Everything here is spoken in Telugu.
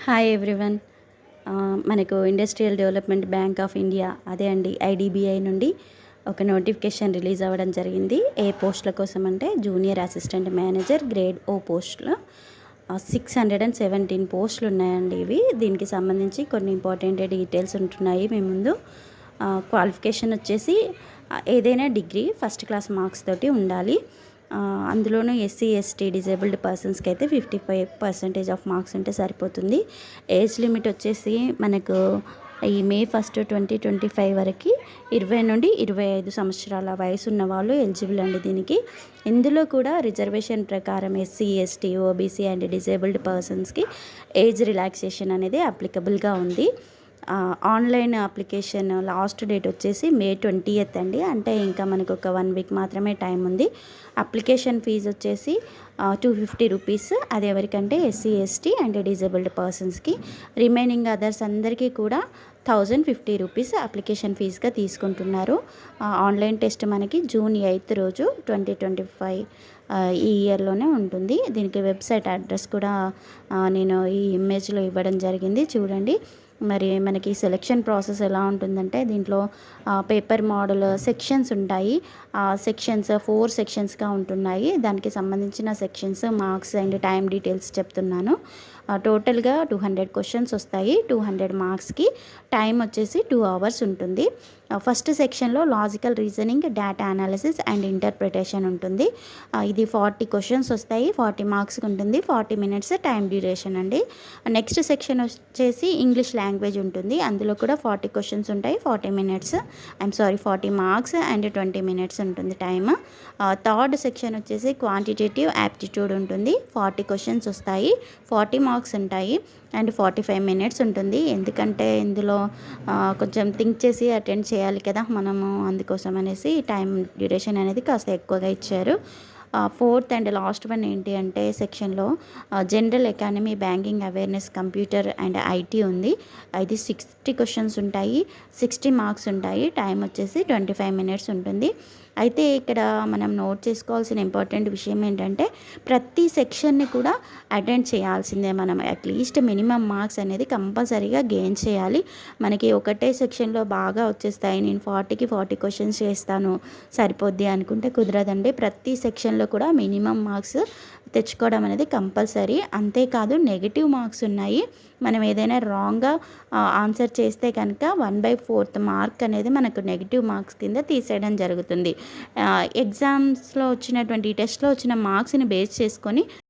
Hi everyone. మనకు industrial development bank of India అదే అండి ఐడిబిఐ నుండి ఒక నోటిఫికేషన్ రిలీజ్ అవ్వడం జరిగింది. ఏ పోస్టుల కోసం అంటే జూనియర్ అసిస్టెంట్ మేనేజర్ గ్రేడ్ ఓ పోస్టులు 617 పోస్టులు ఉన్నాయండి. దీనికి సంబంధించి కొన్ని ఇంపార్టెంట్ డీటెయిల్స్ ఉంటున్నాయి మీ ముందు. క్వాలిఫికేషన్ వచ్చేసి ఏదైనా డిగ్రీ ఫస్ట్ క్లాస్ మార్క్స్ తోటి ఉండాలి. అందులోనూ ఎస్సీ ఎస్టీ డిజేబుల్డ్ పర్సన్స్కి అయితే 55% ఆఫ్ మార్క్స్ ఉంటే సరిపోతుంది. ఏజ్ లిమిట్ వచ్చేసి మనకు ఈ May 1, 2025 వరకు 20 నుండి 25 సంవత్సరాల వయసు ఉన్న వాళ్ళు ఎలిజిబుల్ అండి దీనికి. ఇందులో కూడా రిజర్వేషన్ ప్రకారం SC ST OBC and disabled పర్సన్స్కి ఏజ్ రిలాక్సేషన్ అనేది అప్లికబుల్గా ఉంది. ఆన్లైన్ అప్లికేషన్ లాస్ట్ డేట్ వచ్చేసి May 20th అండి. అంటే ఇంకా మనకు ఒక 1 వీక్ మాత్రమే టైం ఉంది. అప్లికేషన్ ఫీజు వచ్చేసి 250 రూపీస్. అది ఎవరికంటే ఎస్సీ ఎస్టీ అండ్ డిజేబుల్డ్ పర్సన్స్కి. రిమైనింగ్ అదర్స్ అందరికీ కూడా 1050 రూపీస్ అప్లికేషన్ ఫీజుగా తీసుకుంటున్నారు. ఆన్లైన్ టెస్ట్ మనకి June 8 రోజు 2025 ఈ ఇయర్లోనే ఉంటుంది. దీనికి వెబ్సైట్ అడ్రస్ కూడా నేను ఈ ఇమేజ్లో ఇవ్వడం జరిగింది, చూడండి. మరి మనకి సెలెక్షన్ ప్రాసెస్ ఎలా ఉంటుందంటే దీంట్లో పేపర్ మోడల్ సెక్షన్స్ ఉంటాయి. సెక్షన్స్ 4 సెక్షన్స్గా ఉంటున్నాయి. దానికి సంబంధించిన sections marks and time details చెప్తున్నాను. టోటల్గా 200 క్వశ్చన్స్ వస్తాయి. 200 మార్క్స్కి టైం వచ్చేసి 2 hours ఉంటుంది. ఫస్ట్ సెక్షన్లో logical reasoning, data analysis and interpretation ఉంటుంది. ఇది 40 క్వశ్చన్స్ వస్తాయి. 40 మార్క్స్కి ఉంటుంది. 40 minutes టైం డ్యూరేషన్ అండి. నెక్స్ట్ సెక్షన్ వచ్చేసి ఇంగ్లీష్ లాంగ్వేజ్ ఉంటుంది. అందులో కూడా 40 క్వశ్చన్స్ ఉంటాయి. 40 మార్క్స్ అండ్ 20 minutes ఉంటుంది టైమ్. థర్డ్ సెక్షన్ వచ్చేసి క్వాంటిటేటివ్ యాప్టిట్యూడ్ ఉంటుంది. 40 క్వశ్చన్స్ వస్తాయి. 40 మార్క్స్ ఉంటాయి అండ్ 45 minutes ఉంటుంది. ఎందుకంటే ఇందులో కొంచెం థింక్ చేసి అటెండ్ చేయాలి కదా మనము, అందుకోసం అనేసి టైం డ్యూరేషన్ అనేది కాస్త ఎక్కువగా ఇచ్చారు. ఫోర్త్ అండ్ లాస్ట్ వన్ ఏంటి అంటే సెక్షన్లో general economy, banking awareness, computer and IT ఉంది. ఇది 60 క్వశ్చన్స్ ఉంటాయి. 60 మార్క్స్ ఉంటాయి. టైం వచ్చేసి 25 minutes ఉంటుంది. అయితే ఇక్కడ మనం నోట్ చేసుకోవాల్సిన ఇంపార్టెంట్ విషయం ఏంటంటే ప్రతి సెక్షన్ని కూడా అటెండ్ చేయాల్సిందే. మనం అట్లీస్ట్ మినిమం మార్క్స్ అనేది కంపల్సరీగా గెయిన్ చేయాలి. మనకి ఒకటే సెక్షన్లో బాగా వచ్చేస్తాయి, నేను 40కి 40 క్వశ్చన్స్ చేస్తాను సరిపోద్ది అనుకుంటే కుదరదండి. ప్రతి సెక్షన్లో కూడా మినిమం మార్క్స్ తెచ్చుకోవడం అనేది కంపల్సరీ. అంతేకాదు నెగిటివ్ మార్క్స్ ఉన్నాయి. మనం ఏదైనా రాంగ్గా ఆన్సర్ చేస్తే కనుక 1/4 మార్క్ అనేది మనకు నెగిటివ్ మార్క్స్ కింద తీసేయడం జరుగుతుంది. ఎగ్జామ్స్లో వచ్చినటువంటి టెస్ట్లో వచ్చిన మార్క్స్ని బేస్ చేసుకొని